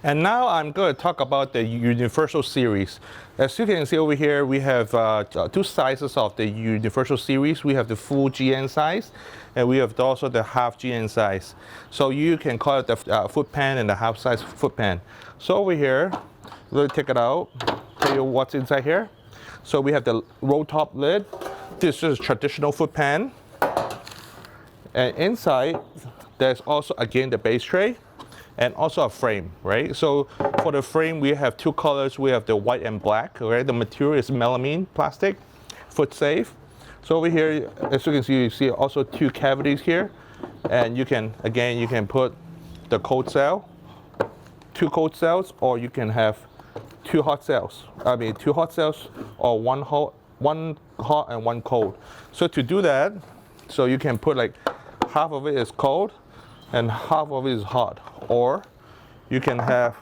And now I'm going to talk about the Universal series. As you can see over here, we have two sizes of the Universal series. We have the full GN size, and we have also the half GN size. So you can call it the foot pan and the half size foot pan. So over here, let's take it out, tell you what's inside here. So we have the roll top lid. This is a traditional foot pan. And inside, there's also, again, the base tray. And also a frame, right? So for the frame, we have two colors. We have the white and black, right? The material is melamine plastic, foot safe. So over here, as you see also two cavities here. And you can, again, you can put the cold cell, two cold cells, or you can have two hot cells. Two hot cells or one hot and one cold. So to do that, so you can put like half of it is cold and half of it is hot. Or you can have,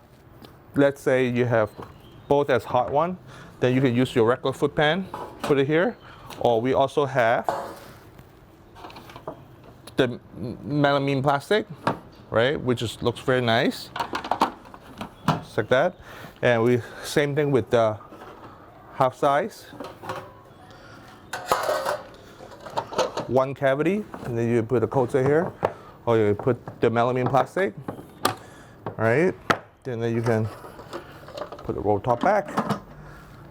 let's say you have both as hot one, then you can use your regular foot pan, put it here. Or we also have the melamine plastic, right, which just looks very nice, just like that. And we same thing with the half size, one cavity, and then you put a coat here, or you put the melamine plastic. All right, then you can put the roll top back,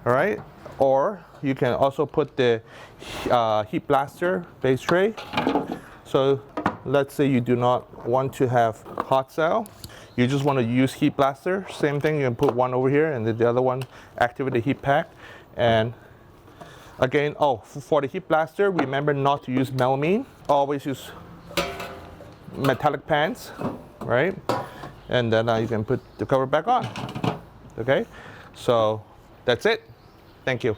all right? Or you can also put the heat blaster base tray. So let's say you do not want to have hot cell, you just want to use heat blaster, same thing, you can put one over here and then the other one activate the heat pack. And again, for the heat blaster, remember not to use melamine, always use metallic pans, right? And then you can put the cover back on. Okay, so that's it. Thank you.